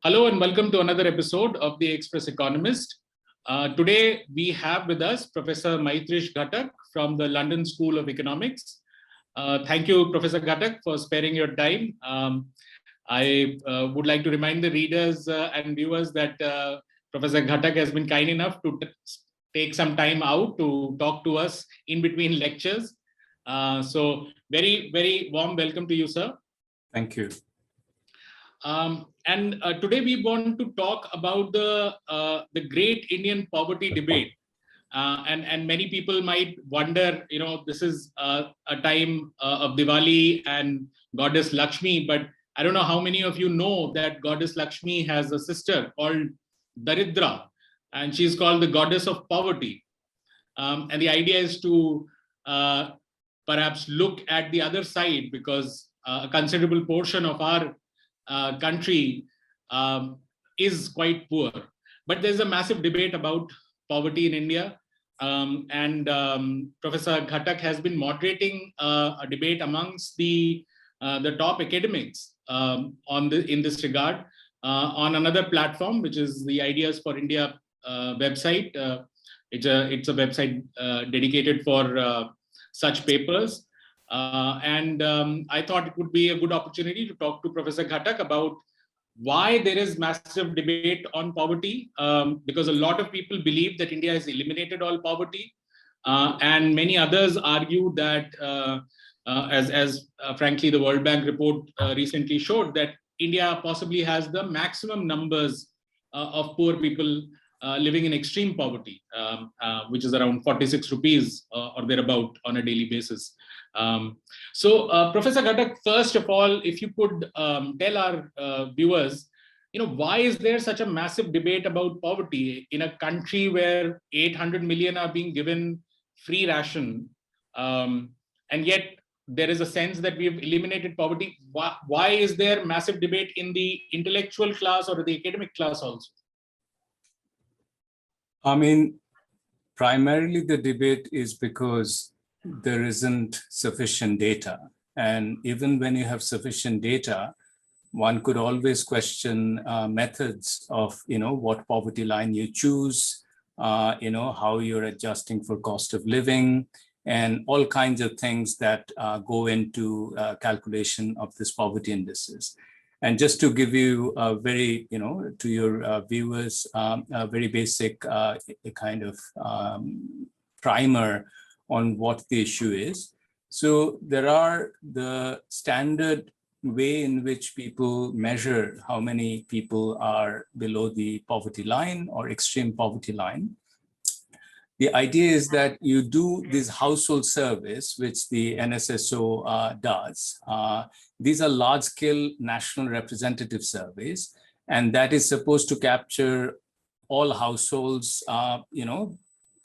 Hello and welcome to another episode of the Express Economist. Today we have with us Professor Maitreesh Ghatak from the London School of Economics. Thank you, Professor Ghatak, for sparing your time. I would like to remind the readers and viewers that Professor Ghatak has been kind enough to take some time out to talk to us in between lectures. So very, very warm welcome to you, sir. Thank you. Today we want to talk about the great Indian poverty debate. And many people might wonder, this is a time of Diwali and Goddess Lakshmi, but I don't know how many of you know that Goddess Lakshmi has a sister called Daridra, and she's called the Goddess of Poverty. And the idea is to perhaps look at the other side, because a considerable portion of our country is quite poor. But there's a massive debate about poverty in India. Professor Ghatak has been moderating a debate amongst the top academics in this regard on another platform, which is the Ideas for India website. It's a website dedicated for such papers. I thought it would be a good opportunity to talk to Professor Ghatak about why there is massive debate on poverty, because a lot of people believe that India has eliminated all poverty, and many others argue that, as frankly the World Bank report recently showed, that India possibly has the maximum numbers of poor people living in extreme poverty, which is around 46 rupees or thereabout on a daily basis. Professor Ghatak, first of all, if you could tell our viewers, why is there such a massive debate about poverty in a country where 800 million are being given free ration, and yet there is a sense that we have eliminated poverty? Why is there massive debate in the intellectual class or the academic class also? I mean, primarily the debate is because there isn't sufficient data. And even when you have sufficient data, one could always question methods of, what poverty line you choose, how you're adjusting for cost of living, and all kinds of things that go into calculation of this poverty indices. And just to give you a very, to your viewers, a very basic kind of primer on what the issue is. So there are the standard way in which people measure how many people are below the poverty line or extreme poverty line. The idea is that you do this household surveys, which the NSSO does. These are large-scale national representative surveys, and that is supposed to capture all households,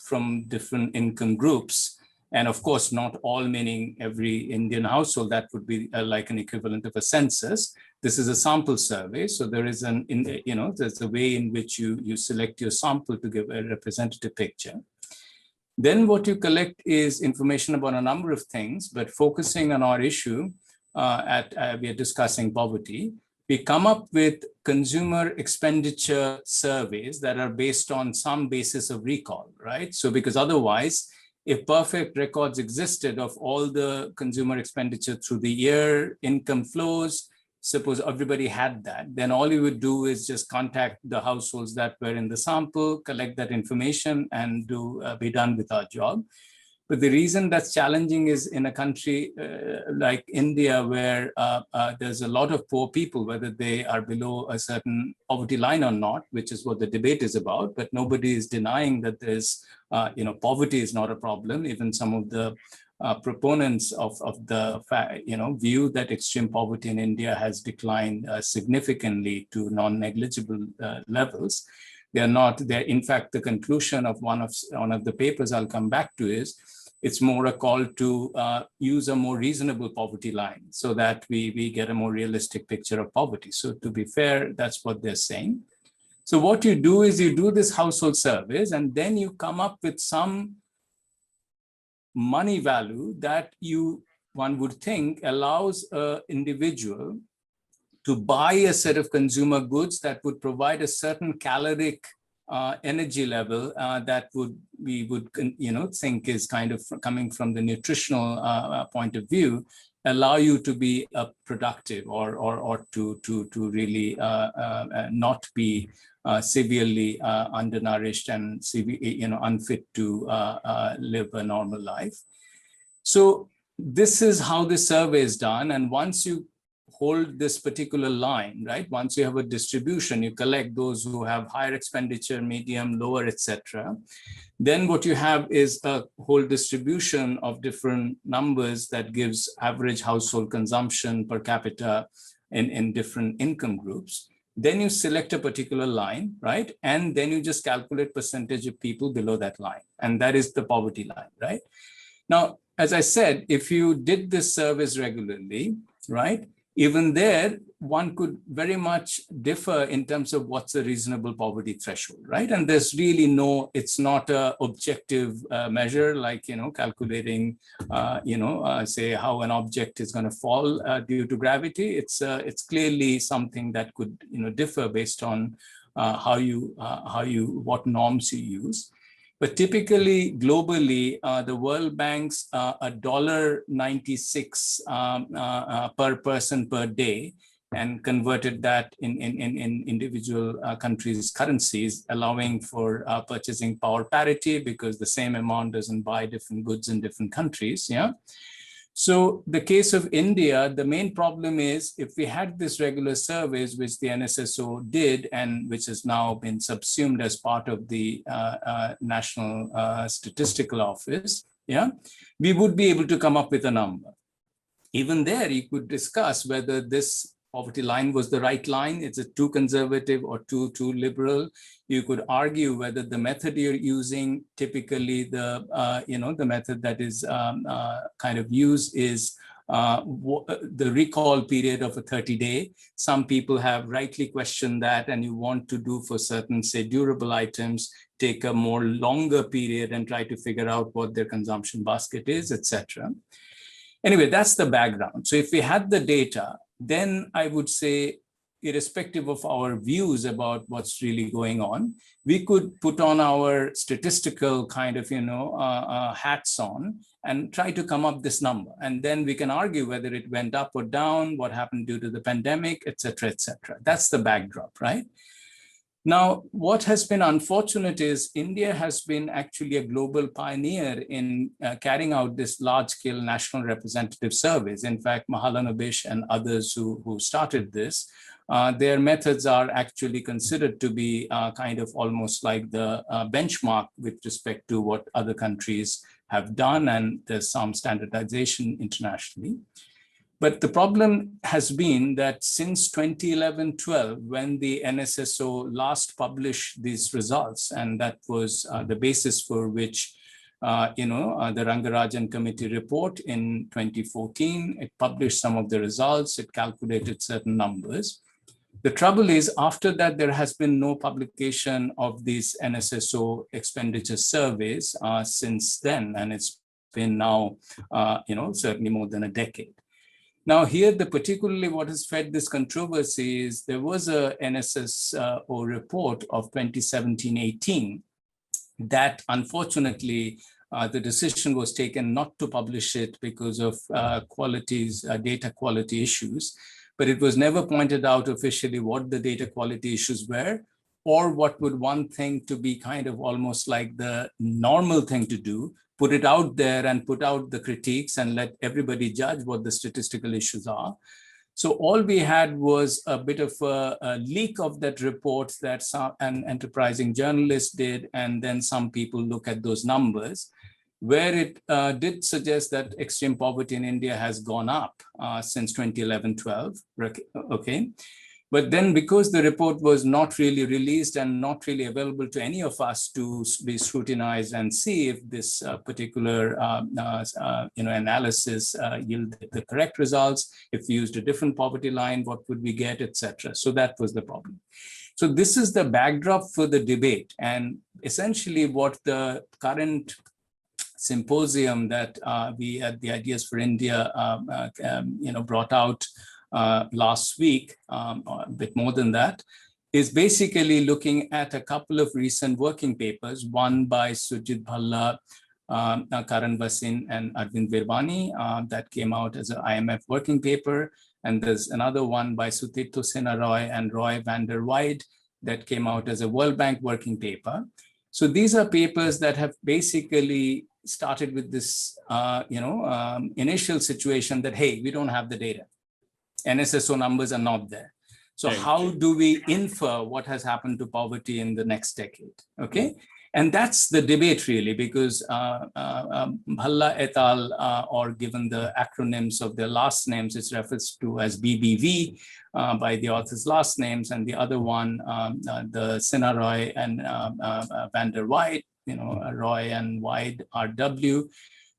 from different income groups. And of course, not all, meaning every Indian household. That would be like an equivalent of a census. This is a sample survey. So there is there's a way in which you select your sample to give a representative picture. Then what you collect is information about a number of things, but focusing on our issue, we are discussing poverty. We come up with consumer expenditure surveys that are based on some basis of recall, right? So because otherwise, if perfect records existed of all the consumer expenditure through the year, income flows, suppose everybody had that, then all you would do is just contact the households that were in the sample, collect that information, and be done with our job. But the reason that's challenging is in a country like India, where there's a lot of poor people, whether they are below a certain poverty line or not, which is what the debate is about. But nobody is denying that there's, poverty is not a problem. Even some of the proponents of the view that extreme poverty in India has declined significantly to non-negligible levels. They're not there. In fact, the conclusion of one of the papers I'll come back to is it's more a call to use a more reasonable poverty line so that we get a more realistic picture of poverty. So to be fair, that's what they're saying. So what you do is you do this household surveys, and then you come up with some money value that one would think allows an individual to buy a set of consumer goods that would provide a certain caloric energy level that we would think is kind of coming from the nutritional point of view, allow you to be productive or to really not be severely undernourished and unfit to live a normal life. So this is how the survey is done, and once you hold this particular line, right? Once you have a distribution, you collect those who have higher expenditure, medium, lower, etc. Then what you have is a whole distribution of different numbers that gives average household consumption per capita in different income groups. Then you select a particular line, right? And then you just calculate percentage of people below that line. And that is the poverty line, right? Now, as I said, if you did this service regularly, right? Even there, one could very much differ in terms of what's a reasonable poverty threshold, right? And there's really it's not an objective measure like, calculating, say how an object is going to fall due to gravity. It's clearly something that could, differ based on what norms you use. But typically, globally, the World Bank's $1.96 per person per day, and converted that in individual countries' currencies, allowing for purchasing power parity, because the same amount doesn't buy different goods in different countries. Yeah. So the case of India, the main problem is if we had this regular surveys, which the NSSO did, and which has now been subsumed as part of the National Statistical Office, yeah, we would be able to come up with a number. Even there, you could discuss whether this poverty line was the right line. Is it too conservative or too liberal? You could argue whether the method you're using, typically the method that is kind of used is the recall period of a 30-day. Some people have rightly questioned that, and you want to do for certain, say, durable items, take a more longer period and try to figure out what their consumption basket is, etc. Anyway, that's the background. So if we had the data, then I would say, irrespective of our views about what's really going on, we could put on our statistical kind of, hats on and try to come up this number. And then we can argue whether it went up or down, what happened due to the pandemic, et cetera, et cetera. That's the backdrop, right? Now, what has been unfortunate is India has been actually a global pioneer in carrying out this large-scale national representative surveys. In fact, Bhalla and others who started this, their methods are actually considered to be kind of almost like the benchmark with respect to what other countries have done, and there's some standardization internationally. But the problem has been that since 2011-12, when the NSSO last published these results, and that was the basis for which, the Rangarajan Committee report in 2014, it published some of the results, it calculated certain numbers. The trouble is, after that, there has been no publication of these NSSO expenditure surveys since then, and it's been now, certainly more than a decade. Now here, particularly what has fed this controversy is there was a NSSO report of 2017-18 that unfortunately the decision was taken not to publish it because of data quality issues, but it was never pointed out officially what the data quality issues were, or what would one think to be kind of almost like the normal thing to do, put it out there and put out the critiques and let everybody judge what the statistical issues are. So all we had was a bit of a leak of that report that an enterprising journalist did, and then some people look at those numbers, where it did suggest that extreme poverty in India has gone up since 2011-12, okay? But then because the report was not really released and not really available to any of us to be scrutinized and see if this particular analysis yielded the correct results, if we used a different poverty line, what would we get, etc. So that was the problem. So this is the backdrop for the debate. And essentially what the current symposium that we at the Ideas for India brought out last week, or a bit more than that, is basically looking at a couple of recent working papers, one by Sujit Bhalla, Karan Basin, and Arvind Virvani, that came out as an IMF working paper. And there's another one by Sutirtha Sena Roy and Roy van der Weide that came out as a World Bank working paper. So these are papers that have basically started with this, initial situation that, hey, we don't have the data. NSSO numbers are not there. So how do we infer what has happened to poverty in the next decade? Okay. And that's the debate really, because Bhalla et al., or given the acronyms of their last names, it's referred to as BBV by the author's last names, and the other one, the Sena-Roy and van der Weide, Roy and Weide, RW,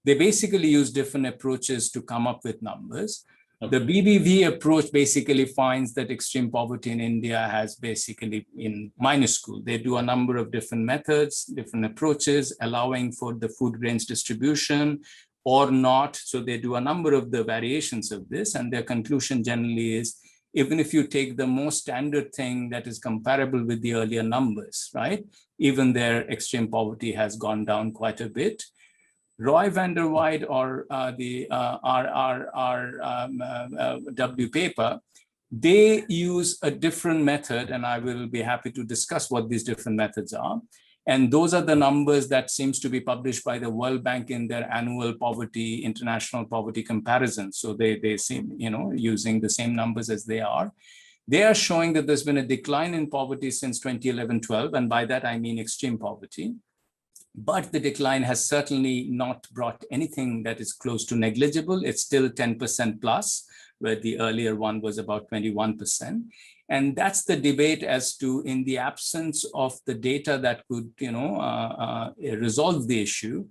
they basically use different approaches to come up with numbers. Okay. The BBV approach basically finds that extreme poverty in India has basically in minuscule. They do a number of different methods, different approaches, allowing for the food grains distribution or not. So they do a number of the variations of this, and their conclusion generally is, even if you take the most standard thing that is comparable with the earlier numbers, right? Even their extreme poverty has gone down quite a bit. Roy van der Weide, or the RRW paper, they use a different method, and I will be happy to discuss what these different methods are. And those are the numbers that seems to be published by the World Bank in their annual poverty, international poverty comparison. So they seem, using the same numbers as they are. They are showing that there's been a decline in poverty since 2011-12, and by that I mean extreme poverty. But the decline has certainly not brought anything that is close to negligible. It's still 10% plus, where the earlier one was about 21%. And that's the debate as to, in the absence of the data that could, resolve the issue,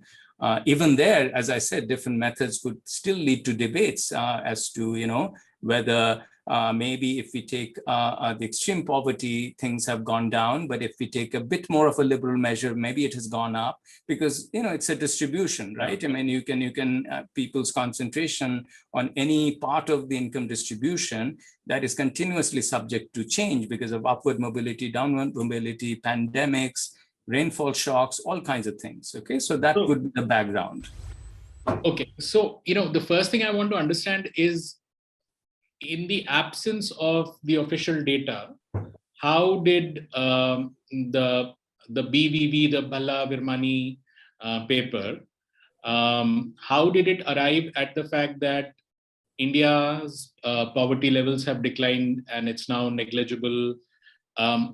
even there, as I said, different methods could still lead to debates as to, whether maybe if we take the extreme poverty, things have gone down, but if we take a bit more of a liberal measure, maybe it has gone up, because it's a distribution, right? I mean, you can people's concentration on any part of the income distribution that is continuously subject to change because of upward mobility, downward mobility, pandemics, rainfall shocks, all kinds of things. Okay, so that would be the background. Okay, so the first thing I want to understand is, in the absence of the official data, how did the BVV, the Bhalla Virmani paper, how did it arrive at the fact that India's poverty levels have declined and it's now negligible,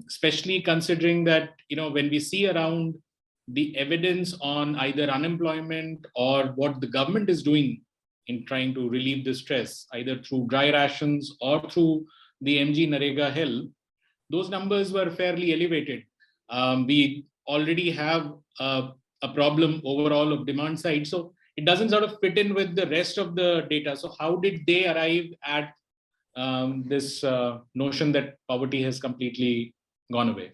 especially considering that, when we see around the evidence on either unemployment or what the government is doing in trying to relieve the stress, either through dry rations or through the MG Narega help, those numbers were fairly elevated. We already have a problem overall of demand side. So it doesn't sort of fit in with the rest of the data. So how did they arrive at this notion that poverty has completely gone away?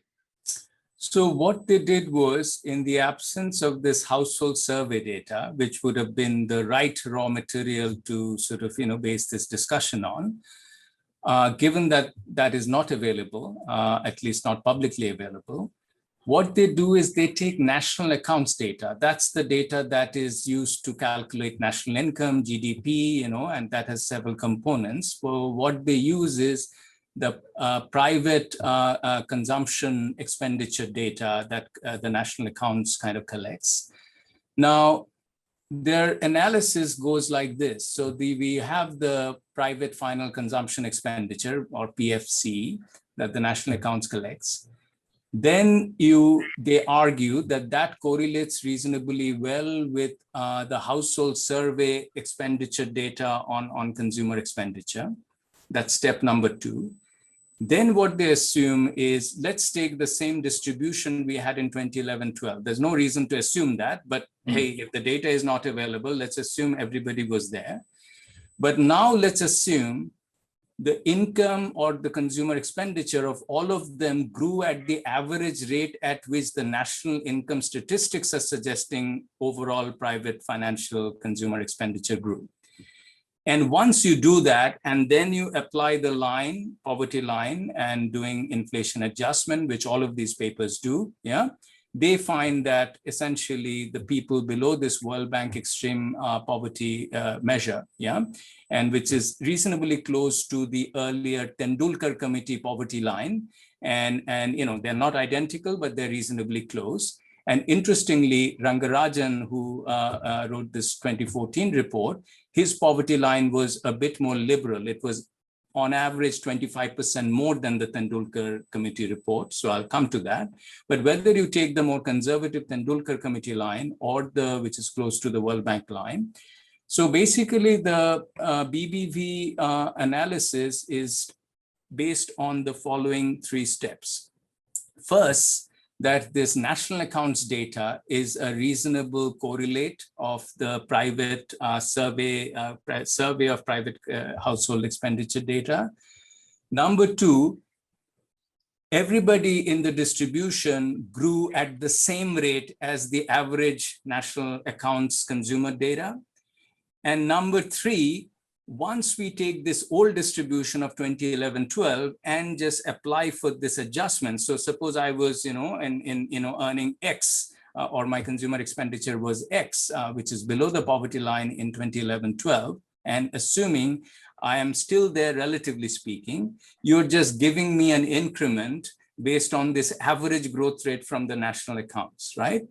So what they did was, in the absence of this household survey data, which would have been the right raw material to sort of, base this discussion on, given that that is not available, at least not publicly available, what they do is they take national accounts data. That's the data that is used to calculate national income, GDP, and that has several components. Well, what they use is the private consumption expenditure data that the national accounts kind of collects. Now, their analysis goes like this. So we have the private final consumption expenditure, or PFC, that the national accounts collects. Then they argue that correlates reasonably well with the household survey expenditure data on consumer expenditure. That's step number 2. Then what they assume is, let's take the same distribution we had in 2011-12. There's no reason to assume that, but hey, if the data is not available, let's assume everybody was there. But now let's assume the income or the consumer expenditure of all of them grew at the average rate at which the national income statistics are suggesting overall private financial consumer expenditure grew. And once you do that, and then you apply the line, poverty line, and doing inflation adjustment, which all of these papers do, yeah, they find that essentially the people below this World Bank extreme poverty measure, yeah, and which is reasonably close to the earlier Tendulkar Committee poverty line, and they're not identical, but they're reasonably close. And interestingly, Rangarajan, who wrote this 2014 report, his poverty line was a bit more liberal. It was on average 25% more than the Tendulkar Committee report. So I'll come to that. But whether you take the more conservative Tendulkar Committee line or which is close to the World Bank line. So basically the BBV analysis is based on the following 3 steps. First, that this national accounts data is a reasonable correlate of the private survey of private household expenditure data. Number 2, everybody in the distribution grew at the same rate as the average national accounts consumer data. And number 3, once we take this old distribution of 2011-12 and just apply for this adjustment. So suppose I was, earning X or my consumer expenditure was X, which is below the poverty line in 2011-12, and assuming I am still there, relatively speaking, you're just giving me an increment based on this average growth rate from the national accounts, right?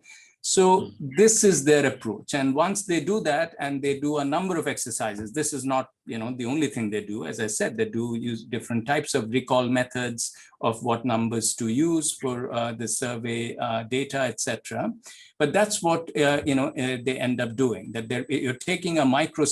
So this is their approach. And once they do that, and they do a number of exercises, this is not, the only thing they do. As I said, they do use different types of recall methods of what numbers to use for the survey data, etc. But that's what, they end up doing, that you're taking a micro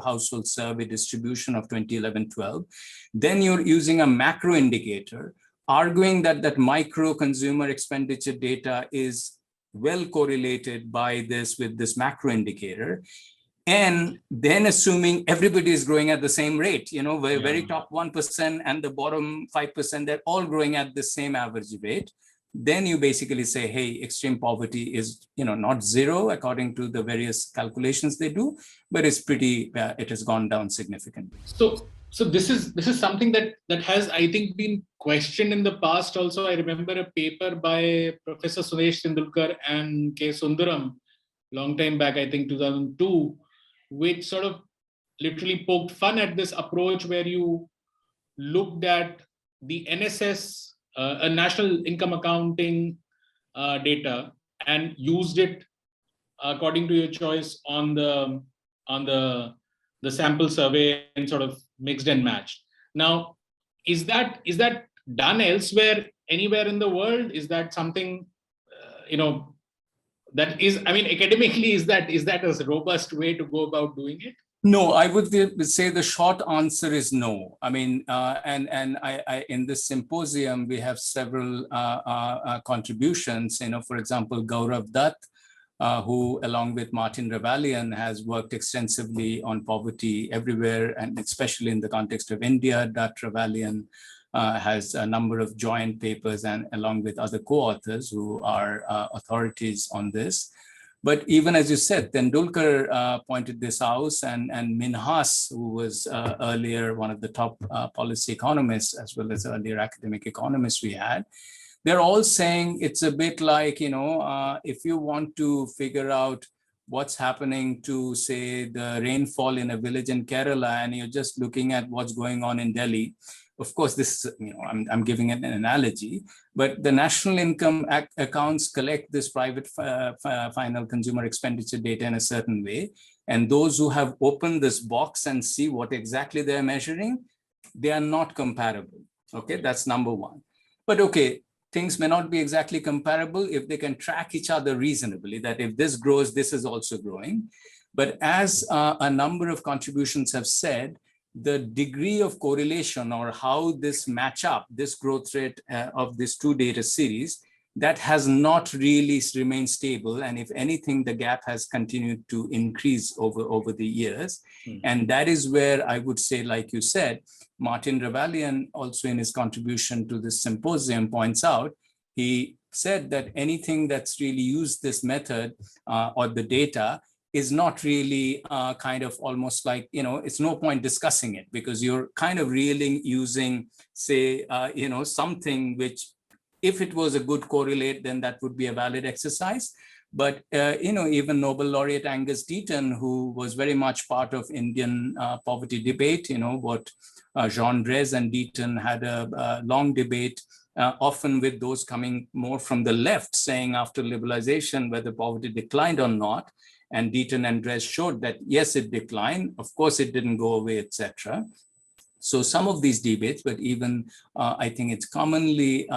household survey distribution of 2011-12. Then you're using a macro indicator, arguing that that micro consumer expenditure data is well correlated by this with this macro indicator, and then assuming everybody is growing at the same rate, very top 1% and the bottom 5%, they're all growing at the same average rate. Then you basically say, hey, extreme poverty is, not zero according to the various calculations they do, but it's pretty, it has gone down significantly. So this is something that has, I think, been questioned in the past also. I remember a paper by Professor Suresh Tendulkar and K. Sundaram, long time back, I think 2002, which sort of literally poked fun at this approach where you looked at the NSS, a national income accounting data, and used it according to your choice on the sample survey and sort of mixed and matched. Now, is that done elsewhere, anywhere in the world? Is that something, that is, academically, is that a robust way to go about doing it? No, I would say the short answer is no. And I in this symposium, we have several contributions, for example, Gaurav Dutt, who, along with Martin Ravalian, has worked extensively on poverty everywhere, and especially in the context of India. Dutt Ravalian has a number of joint papers, and along with other co-authors who are authorities on this. But even as you said, Tendulkar pointed this out, and Minhas, who was earlier one of the top policy economists, as well as earlier academic economists we had, they're all saying it's a bit like, if you want to figure out what's happening to, say, the rainfall in a village in Kerala, and you're just looking at what's going on in Delhi. Of course, this, I'm giving an analogy, but the national income accounts collect this private final consumer expenditure data in a certain way. And those who have opened this box and see what exactly they're measuring, they are not comparable. Okay, that's number one. But okay, things may not be exactly comparable if they can track each other reasonably, that if this grows, this is also growing. But as a number of contributions have said, the degree of correlation, or how this match up, this growth rate of these two data series, that has not really remained stable. And if anything, the gap has continued to increase over the years. And that is where I would say, like you said, Martin Ravalian also in his contribution to this symposium points out, he said that anything that's really used this method or the data is not really kind of almost like, it's no point discussing it, because you're kind of really using, say, something which, if it was a good correlate, then that would be a valid exercise. But, even Nobel laureate Angus Deaton, who was very much part of Indian poverty debate, what Jean Drèze and Deaton had a long debate, often with those coming more from the left, saying after liberalization whether poverty declined or not. And Deaton and Drèze showed that, yes, it declined. Of course, it didn't go away, etc. So some of these debates, but even I think it's commonly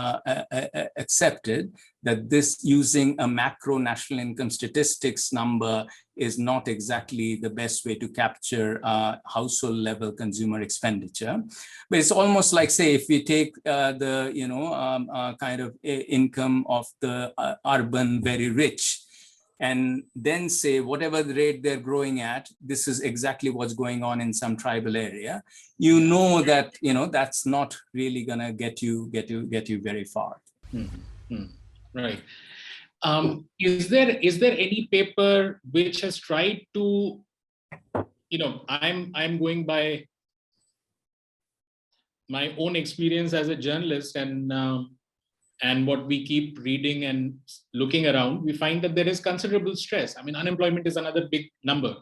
accepted that this using a macro national income statistics number is not exactly the best way to capture household level consumer expenditure. But it's almost like, say, if we take the kind of income of the urban very rich, and then say whatever the rate they're growing at, this is exactly what's going on in some tribal area, that that's not really gonna get you very far. Mm-hmm. Right. Is there any paper which has tried to, I'm going by my own experience as a journalist, and what we keep reading and looking around, we find that there is considerable stress. I mean, unemployment is another big number,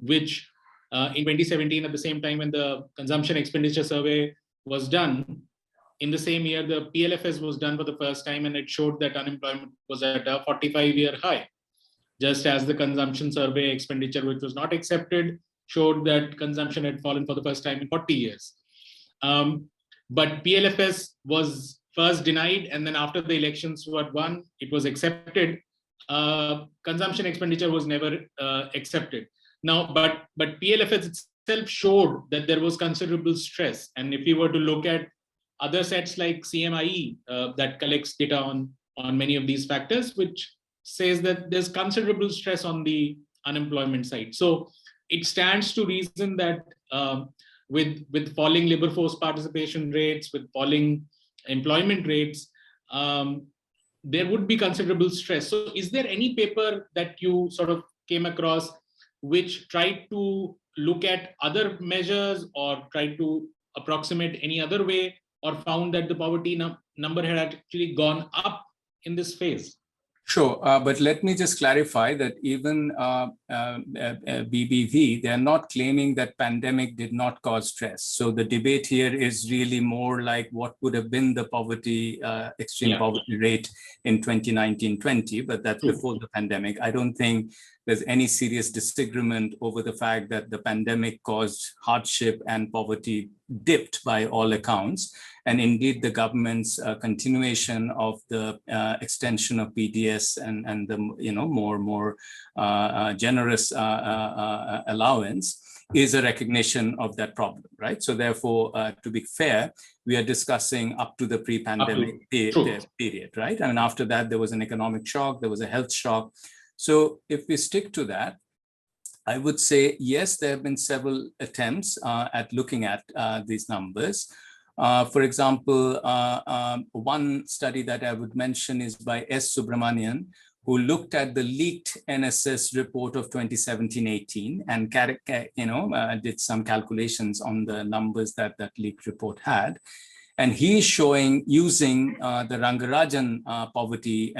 which in 2017, at the same time when the consumption expenditure survey was done, in the same year, the PLFS was done for the first time, and it showed that unemployment was at a 45-year high. Just as the consumption survey expenditure, which was not accepted, showed that consumption had fallen for the first time in 40 years. But PLFS was first denied, and then after the elections were won, it was accepted. Consumption expenditure was never accepted. Now, but PLFS itself showed that there was considerable stress. And if you were to look at other sets like CMIE that collects data on many of these factors, which says that there's considerable stress on the unemployment side. So it stands to reason that with falling labor force participation rates, with falling employment rates, there would be considerable stress. So is there any paper that you sort of came across which tried to look at other measures or tried to approximate any other way, or found that the poverty number had actually gone up in this phase? Sure, but let me just clarify that even BBV, they're not claiming that pandemic did not cause stress. So the debate here is really more like what would have been the poverty, extreme poverty rate in 2019-20, but that's before the pandemic. I don't think there's any serious disagreement over the fact that the pandemic caused hardship and poverty dipped by all accounts. And indeed, the government's continuation of the extension of PDS and the more generous allowance is a recognition of that problem, right? So therefore, to be fair, we are discussing up to the pre-pandemic period, right? And after that, there was an economic shock, there was a health shock. So if we stick to that, I would say, yes, there have been several attempts at looking at these numbers. For example, one study that I would mention is by S. Subramanian, who looked at the leaked NSS report of 2017-18 and did some calculations on the numbers that leaked report had. And he's showing using the Rangarajan poverty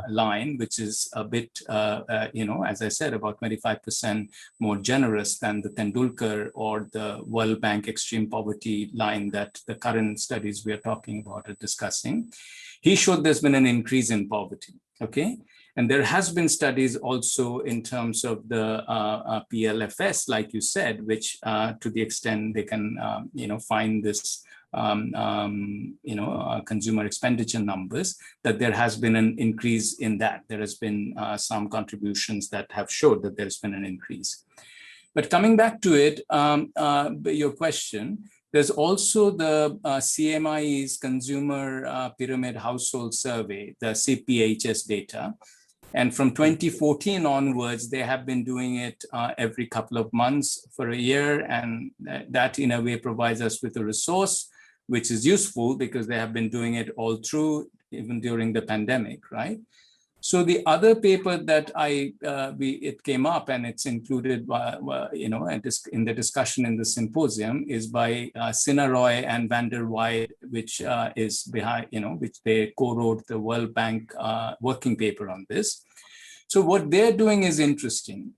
line, which is a bit, as I said, about 25% more generous than the Tendulkar or the World Bank extreme poverty line that the current studies we are talking about are discussing. He showed there's been an increase in poverty, okay? And there has been studies also in terms of the PLFS, like you said, which to the extent they can, find this consumer expenditure numbers, that there has been an increase in that. There has been some contributions that have showed that there's been an increase. But coming back to it, your question, there's also the CMIE's Consumer Pyramid Household Survey, the CPHS data. And from 2014 onwards, they have been doing it every couple of months for a year. And that in a way provides us with a resource, which is useful because they have been doing it all through, even during the pandemic, right? So the other paper that it came up and it's included, in the discussion in the symposium is by Sinaroy and van der Waide, which is behind, which they co-wrote the World Bank working paper on this. So what they're doing is interesting.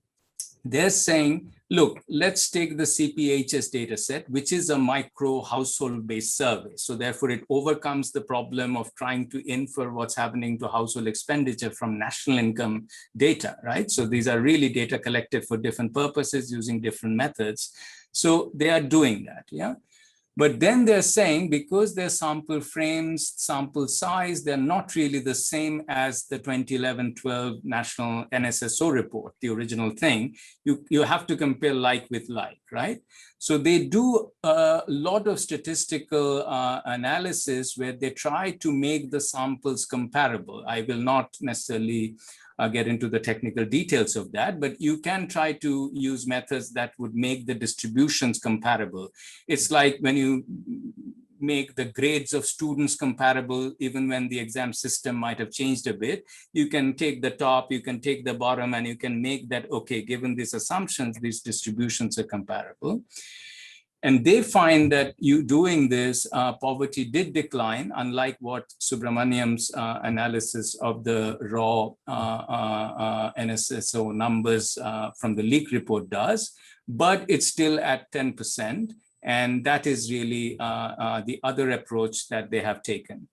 They're saying, look, let's take the CPHS data set, which is a micro household-based survey. So therefore, it overcomes the problem of trying to infer what's happening to household expenditure from national income data, right? So these are really data collected for different purposes using different methods. So they are doing that, yeah? But then they're saying, because their sample frames, sample size, they're not really the same as the 2011-12 National NSSO report, the original thing. You have to compare like with like, right? So they do a lot of statistical analysis where they try to make the samples comparable. I will not necessarily get into the technical details of that, but you can try to use methods that would make the distributions comparable. It's like when you make the grades of students comparable, even when the exam system might have changed a bit, you can take the top, you can take the bottom, and you can make that, okay, given these assumptions, these distributions are comparable. And they find that you doing this, poverty did decline, unlike what Subramaniam's analysis of the raw NSSO numbers from the leak report does, but it's still at 10%. And that is really the other approach that they have taken.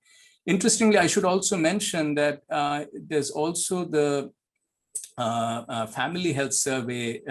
Interestingly, I should also mention that there's also the Family Health Survey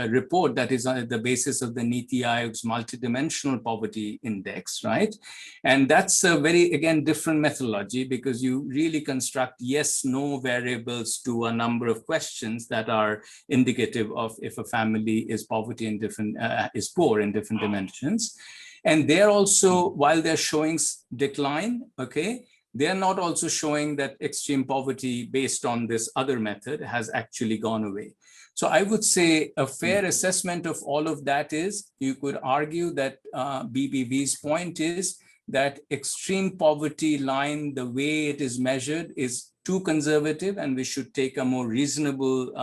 report that is on the basis of the Niti Aayog's multidimensional poverty index, right? And that's a very, again, different methodology because you really construct yes, no variables to a number of questions that are indicative of if a family is poverty in different, is poor in different dimensions. And they're also, while they're showing decline, okay, they're not also showing that extreme poverty based on this other method has actually gone away. So I would say a fair assessment of all of that is, you could argue that BBV's point is that extreme poverty line, the way it is measured is too conservative and we should take a more reasonable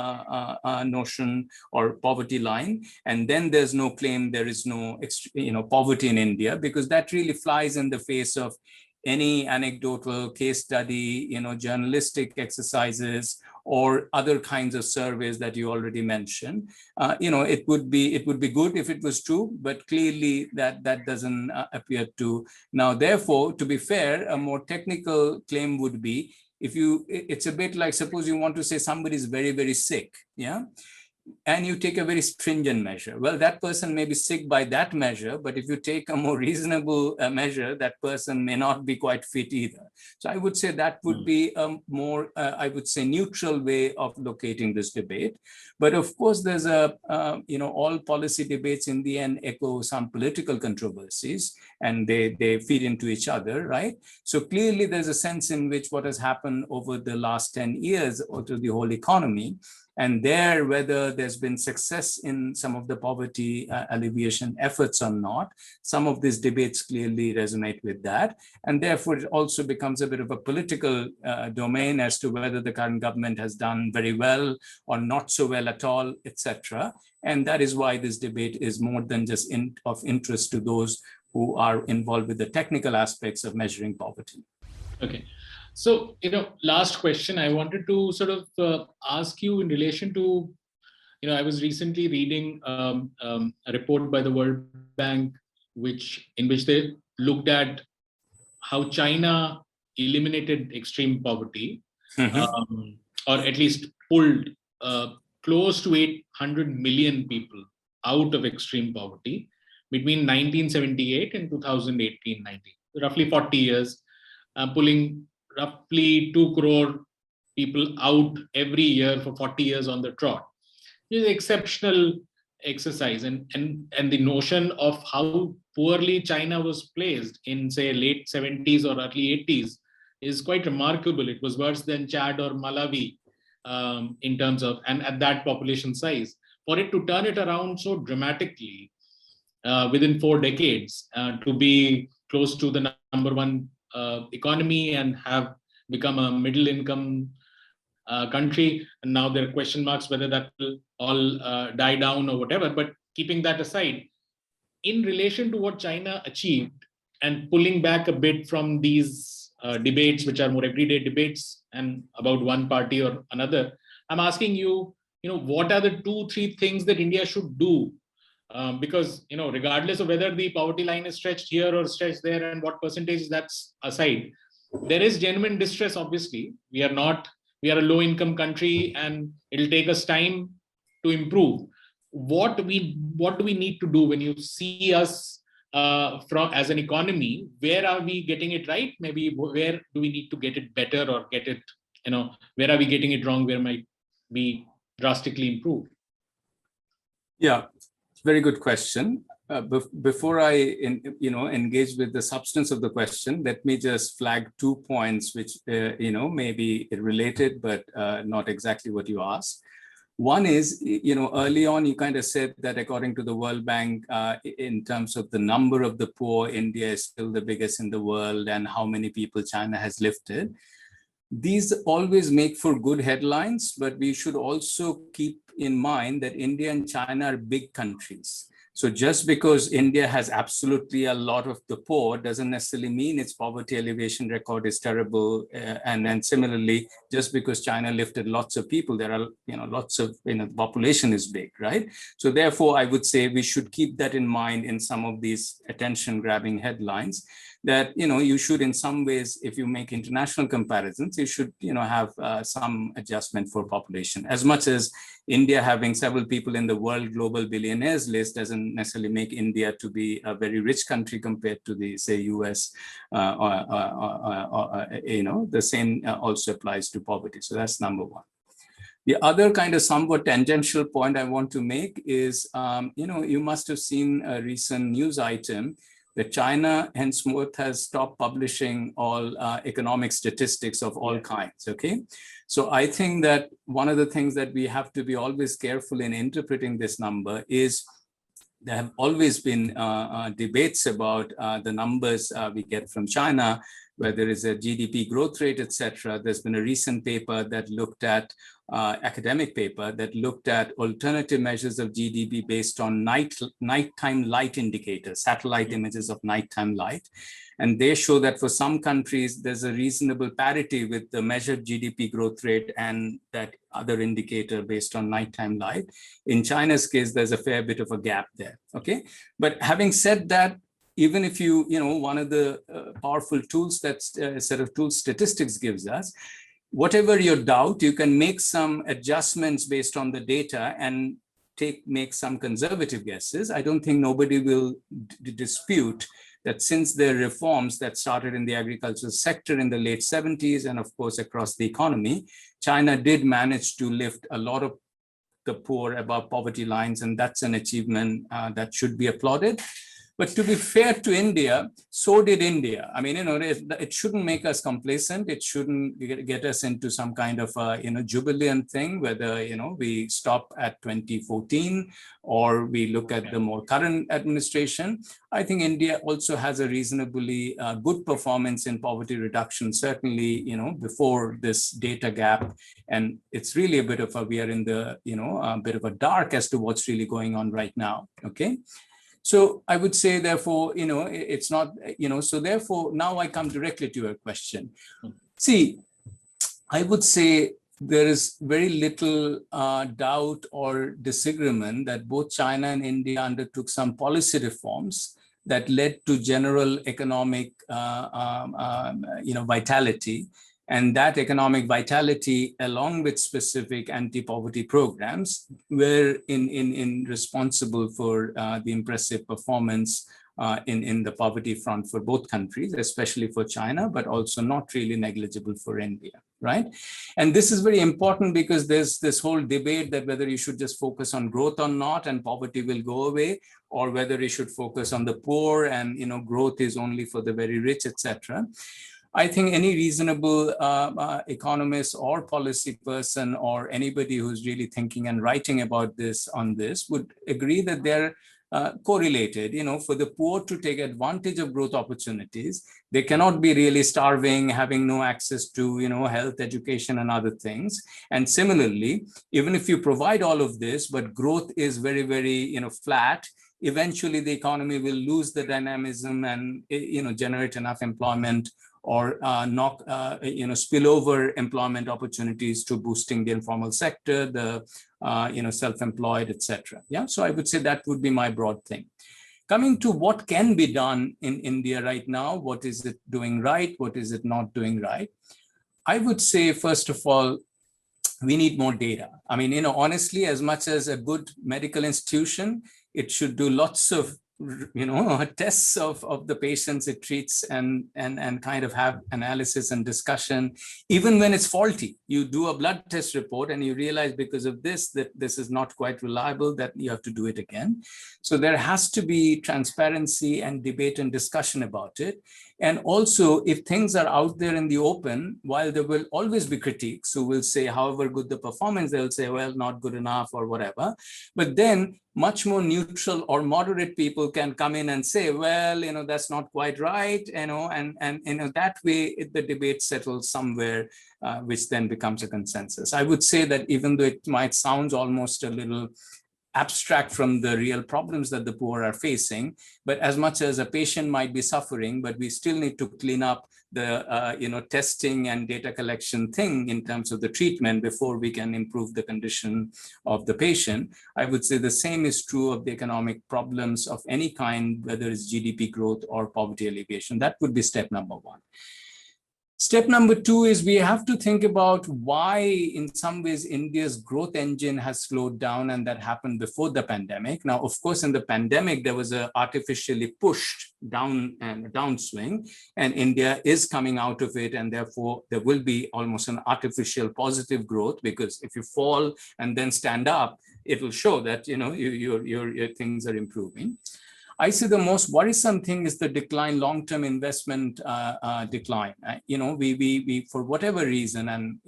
notion or poverty line. And then there's no claim there is no poverty in India, because that really flies in the face of any anecdotal case study, journalistic exercises, or other kinds of surveys that you already mentioned. It would be good if it was true, but clearly that doesn't appear to. Now, therefore, to be fair, a more technical claim would be it's a bit like, suppose you want to say somebody is very, very sick, yeah? And you take a very stringent measure. Well, that person may be sick by that measure, but if you take a more reasonable measure, that person may not be quite fit either. So I would say that would be a more, I would say, neutral way of locating this debate. But of course, there's all policy debates in the end echo some political controversies, and they feed into each other, right? So clearly, there's a sense in which what has happened over the last 10 years or to the whole economy, and there, whether there's been success in some of the poverty alleviation efforts or not, some of these debates clearly resonate with that. And therefore, it also becomes a bit of a political domain as to whether the current government has done very well or not so well at all, etc. And that is why this debate is more than just of interest to those who are involved with the technical aspects of measuring poverty. Okay. So, last question I wanted to sort of ask you in relation to, I was recently reading a report by the World Bank, in which they looked at how China eliminated extreme poverty, or at least pulled close to 800 million people out of extreme poverty between 1978 and 2018-19, roughly 40 years, pulling roughly 2 crore people out every year for 40 years on the trot. It's an exceptional exercise. And the notion of how poorly China was placed in, say, late 70s or early 80s is quite remarkable. It was worse than Chad or Malawi in terms of, and at that population size. For it to turn it around so dramatically within 4 decades, to be close to the number one economy and have become a middle income country. And now there are question marks whether that will all die down or whatever. But keeping that aside, in relation to what China achieved and pulling back a bit from these debates, which are more everyday debates and about one party or another, I'm asking you, what are the 2-3 things that India should do? Because, regardless of whether the poverty line is stretched here or stretched there and what percentage that's aside, there is genuine distress, obviously. We are a low income country and it'll take us time to improve. What do we need to do when you see us from as an economy? Where are we getting it right? Maybe where do we need to get it better or get it, where are we getting it wrong? Where might be drastically improved? Yeah, very good question. Before I engage with the substance of the question, let me just flag 2 points which may be related but not exactly what you asked. One is, early on you kind of said that according to the World Bank, in terms of the number of the poor, India is still the biggest in the world, and how many people China has lifted. These always make for good headlines, but we should also keep in mind that India and China are big countries. So just because India has absolutely a lot of the poor doesn't necessarily mean its poverty alleviation record is terrible. And then similarly, just because China lifted lots of people, there are lots of, the population is big, right? So therefore, I would say we should keep that in mind in some of these attention-grabbing headlines, that you should, in some ways, if you make international comparisons, you should have some adjustment for population. As much as India having several people in the world global billionaires list doesn't necessarily make India to be a very rich country compared to the, say, US, the same also applies to poverty. So that's number one. The other kind of somewhat tangential point I want to make is, you must have seen a recent news item that China henceforth has stopped publishing all economic statistics of all kinds, okay? So I think that one of the things that we have to be always careful in interpreting this number is there have always been debates about the numbers we get from China, where there is a GDP growth rate, etc. There's been a recent paper that looked at, academic paper that looked at alternative measures of GDP based on nighttime light indicators, satellite images of nighttime light. And they show that for some countries, there's a reasonable parity with the measured GDP growth rate and that other indicator based on nighttime light. In China's case, there's a fair bit of a gap there, okay? But having said that, even if one of the powerful tools that set of tools statistics gives us, whatever your doubt, you can make some adjustments based on the data and make some conservative guesses. I don't think nobody will dispute that since the reforms that started in the agricultural sector in the late 70s and of course across the economy, China did manage to lift a lot of the poor above poverty lines, and that's an achievement that should be applauded. But to be fair to India, so did India. I mean, it shouldn't make us complacent. It shouldn't get us into some kind of, jubilant thing, whether, we stop at 2014 or we look at the more current administration. I think India also has a reasonably good performance in poverty reduction, certainly, before this data gap. And it's really a bit of we are in the, a bit of a dark as to what's really going on right now, okay? So I would say, therefore, it's not, so therefore, now I come directly to your question. See, I would say there is very little doubt or disagreement that both China and India undertook some policy reforms that led to general economic, vitality. And that economic vitality, along with specific anti-poverty programs, were in responsible for the impressive performance in the poverty front for both countries, especially for China, but also not really negligible for India, right? And this is very important because there's this whole debate that whether you should just focus on growth or not, and poverty will go away, or whether you should focus on the poor and growth is only for the very rich, etc. I think any reasonable economist or policy person or anybody who's really thinking and writing about this would agree that there correlated. For the poor to take advantage of growth opportunities, they cannot be really starving, having no access to, health, education, and other things. And similarly, even if you provide all of this, but growth is very, very, flat, eventually the economy will lose the dynamism and, generate enough employment or spill over employment opportunities to boosting the informal sector, the self-employed, etc. Yeah, so I would say that would be my broad thing. Coming to what can be done in India right now, what is it doing right, what is it not doing right? I would say, first of all, we need more data. I mean, honestly, as much as a good medical institution, it should do lots of tests of the patients it treats and kind of have analysis and discussion. Even when it's faulty, you do a blood test report and you realize because of this that this is not quite reliable, that you have to do it again. So there has to be transparency and debate and discussion about it. And also, if things are out there in the open, while there will always be critiques who will say, however good the performance, they'll say, well, not good enough or whatever. But then much more neutral or moderate people can come in and say, well, that's not quite right, and that way the debate settles somewhere, which then becomes a consensus. I would say that even though it might sound almost a little abstract from the real problems that the poor are facing, but as much as a patient might be suffering, but we still need to clean up the testing and data collection thing in terms of the treatment before we can improve the condition of the patient. I would say the same is true of the economic problems of any kind, whether it's GDP growth or poverty alleviation. That would be step number one. Step number two is we have to think about why, in some ways, India's growth engine has slowed down, and that happened before the pandemic. Now, of course, in the pandemic, there was a artificially pushed downswing, and India is coming out of it, and therefore there will be almost an artificial positive growth, because if you fall and then stand up, it will show that your things are improving. I say the most worrisome thing is the decline, long-term investment decline. We for whatever reason, and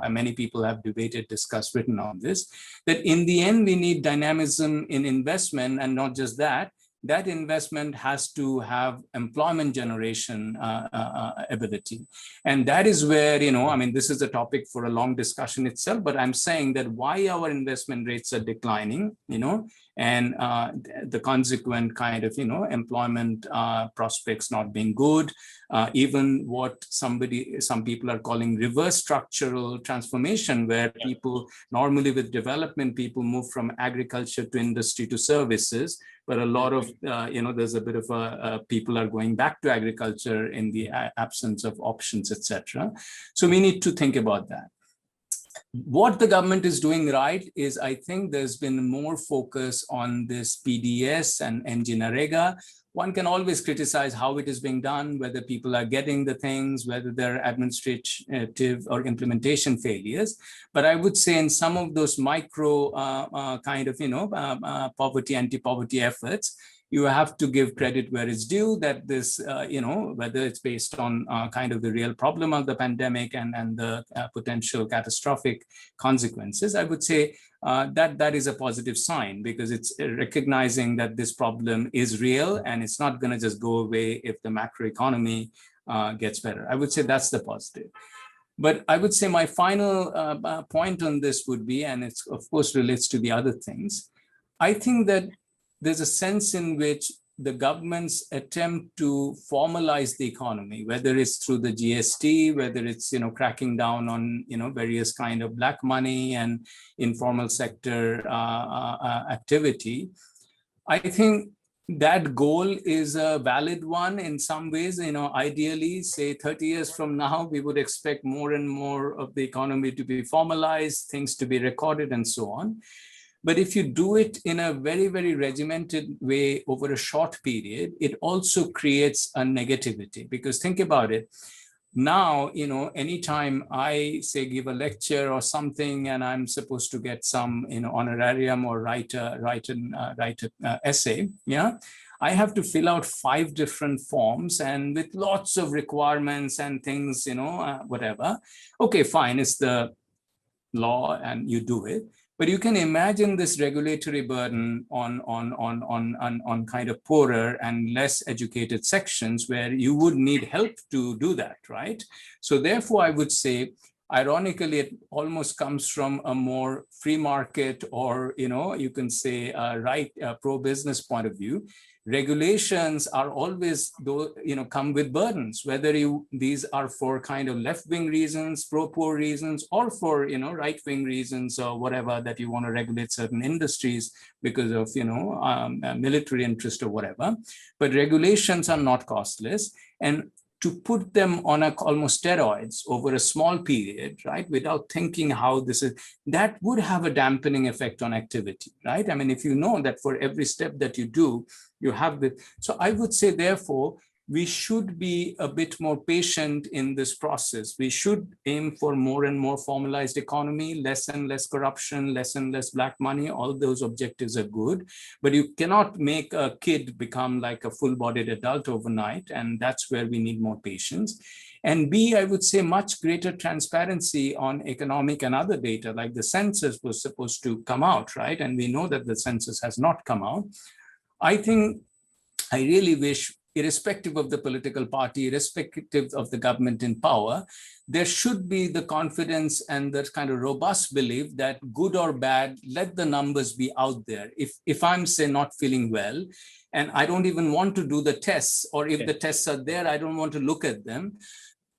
many people have debated, discussed, written on this, that in the end we need dynamism in investment, and not just that. That investment has to have employment generation ability. And that is where, this is a topic for a long discussion itself, but I'm saying that why our investment rates are declining, and the consequent kind of, employment prospects not being good, even what some people are calling reverse structural transformation, where people normally with development, people move from agriculture to industry to services, but a lot of, there's a bit of people are going back to agriculture in the absence of options, etc. So we need to think about that. What the government is doing right is, I think there's been more focus on this PDS and NREGA. One can always criticize how it is being done, whether people are getting the things, whether there are administrative or implementation failures. But I would say in some of those micro poverty, anti-poverty efforts, you have to give credit where it's due, that this, whether it's based on kind of the real problem of the pandemic and the potential catastrophic consequences, I would say that is a positive sign, because it's recognizing that this problem is real and it's not going to just go away if the macroeconomy gets better. I would say that's the positive. But I would say my final point on this would be, and it's of course relates to the other things, I think that there's a sense in which the government's attempt to formalize the economy, whether it's through the GST, whether it's cracking down on various kind of black money and informal sector activity, I think that goal is a valid one in some ways. Ideally, say 30 years from now, we would expect more and more of the economy to be formalized, things to be recorded, and so on. But if you do it in a very, very regimented way over a short period, it also creates a negativity. Because think about it. Now, anytime I say give a lecture or something, and I'm supposed to get some, honorarium or write an essay, yeah, I have to fill out 5 different forms and with lots of requirements and things, whatever. Okay, fine, it's the law and you do it. But you can imagine this regulatory burden on kind of poorer and less educated sections where you would need help to do that, right? So therefore, I would say, ironically, it almost comes from a more free market, or, you can say pro-business point of view. Regulations are always, come with burdens, whether these are for kind of left-wing reasons, pro-poor reasons, or for, right-wing reasons, or whatever, that you want to regulate certain industries because of, military interest or whatever. But regulations are not costless. And to put them on almost steroids over a small period, right, without thinking how this is, that would have a dampening effect on activity, right? I mean, if you know that for every step that you do, you have the, so I would say, therefore, we should be a bit more patient in this process. We should aim for more and more formalized economy, less and less corruption, less and less black money. All those objectives are good, but you cannot make a kid become like a full-bodied adult overnight, and that's where we need more patience. And B, I would say much greater transparency on economic and other data, like the census was supposed to come out, right? And we know that the census has not come out. I think I really wish, irrespective of the political party, irrespective of the government in power, there should be the confidence and that kind of robust belief that good or bad, let the numbers be out there. If I'm, say, not feeling well, and I don't even want to do the tests, or if the tests are there, I don't want to look at them,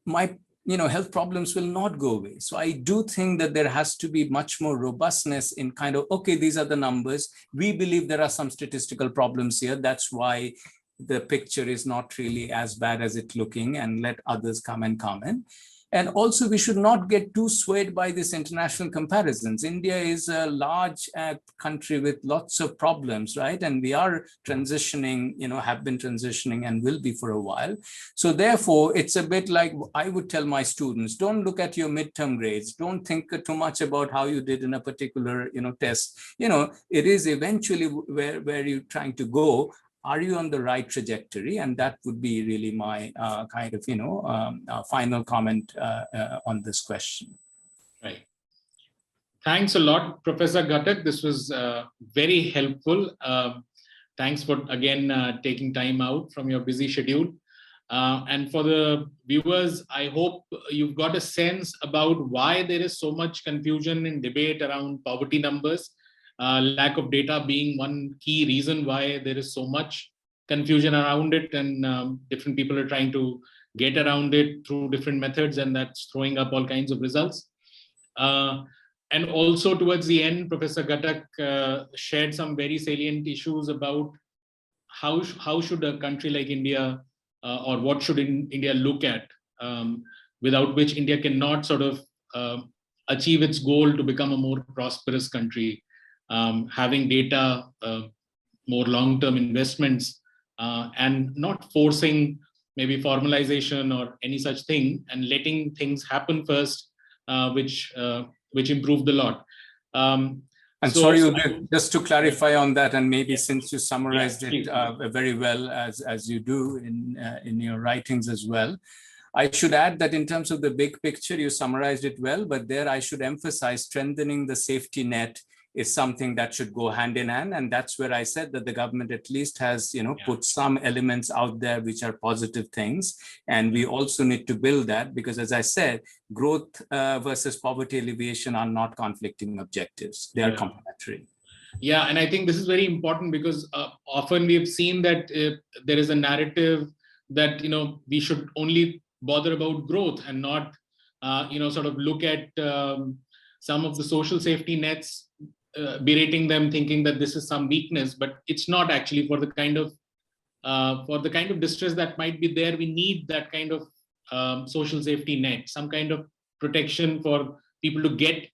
my health problems will not go away. So I do think that there has to be much more robustness in kind of, okay, these are the numbers. We believe there are some statistical problems here. That's why the picture is not really as bad as it's looking, and let others come and comment. And also, we should not get too swayed by these international comparisons. India is a large country with lots of problems, right? And we are transitioning, have been transitioning and will be for a while. So therefore, it's a bit like I would tell my students, don't look at your midterm grades. Don't think too much about how you did in a particular, test. It is eventually where you're trying to go. Are you on the right trajectory? And that would be really my kind of, final comment on this question. Right. Thanks a lot, Professor Ghatak. This was very helpful. Thanks for, again, taking time out from your busy schedule. And for the viewers, I hope you've got a sense about why there is so much confusion and debate around poverty numbers. Lack of data being one key reason why there is so much confusion around it, and different people are trying to get around it through different methods, and that's throwing up all kinds of results. And also towards the end, Professor Ghatak shared some very salient issues about how should a country like India, or what should India look at, without which India cannot sort of achieve its goal to become a more prosperous country. Having data, more long-term investments, and not forcing maybe formalization or any such thing, and letting things happen first, which improved a lot. And just to clarify on that, and maybe since you summarized it very well as you do in your writings as well, I should add that in terms of the big picture, you summarized it well, but there I should emphasize strengthening the safety net is something that should go hand in hand. And that's where I said that the government at least has, put some elements out there which are positive things. And we also need to build that, because as I said, growth versus poverty alleviation are not conflicting objectives. They are complementary. Yeah, and I think this is very important, because often we've seen that there is a narrative that, we should only bother about growth and not, sort of look at some of the social safety nets, berating them, thinking that this is some weakness, but it's not actually. For the kind of distress that might be there, we need that kind of social safety net, some kind of protection for people to get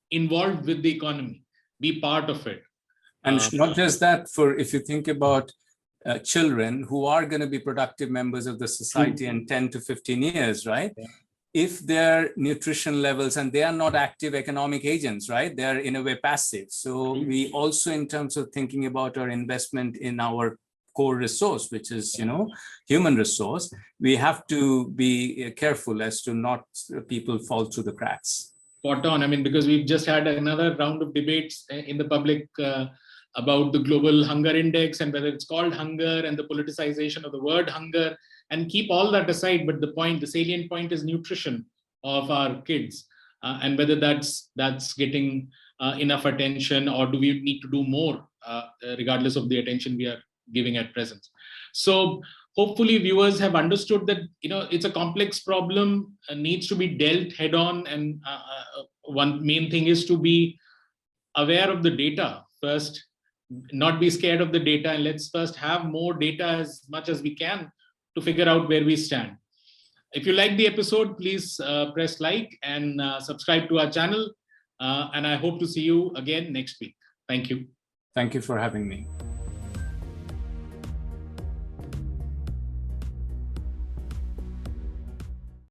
involved with the economy, be part of it. And not just that, if you think about children who are going to be productive members of the society in 10 to 15 years, right? Yeah. If their nutrition levels, and they are not active economic agents, right? They're in a way passive. So we also, in terms of thinking about our investment in our core resource, which is, human resource, we have to be careful as to not people fall through the cracks. Spot on. I mean, because we've just had another round of debates in the public about the global hunger index and whether it's called hunger and the politicization of the word hunger, and keep all that aside. But the salient point is nutrition of our kids, and whether that's getting enough attention, or do we need to do more, regardless of the attention we are giving at present. So hopefully viewers have understood that it's a complex problem, needs to be dealt head on, and one main thing is to be aware of the data first, not be scared of the data, and let's first have more data as much as we can to figure out where we stand. If you like the episode, please press like and subscribe to our channel, and I hope to see you again next week. Thank you. Thank you for having me.